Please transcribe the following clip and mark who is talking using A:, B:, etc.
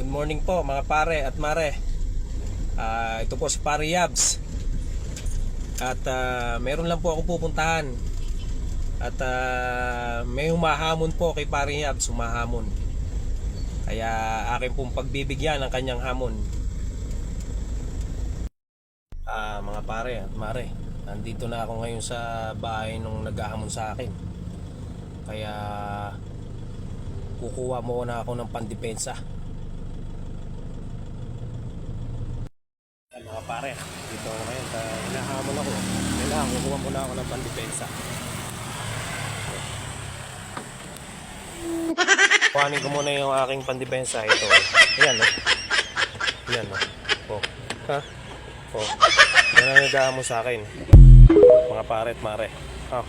A: Good morning po mga pare at mare. Ito po si Pare Yabs. At meron lang po ako pupuntahan. At may humahamon po kay Pare Yabs, humahamon. Kaya akin pong pagbibigyan ng kanyang hamon. Mga pare at mare, nandito na ako ngayon sa bahay nung naghahamon sa akin. Kaya kukuha muna ako ng pandepensa. Mga pare, dito ako ngayon, hinahamon ako. Kailangan kukuha muna ako ng pandepensa. Kuhanin ko muna yung aking pandepensa. Ito, ayan o. Ayan o. Oh. Ha? Oh. Yan ang naghahamon sa akin, mga pare at mare. Oh.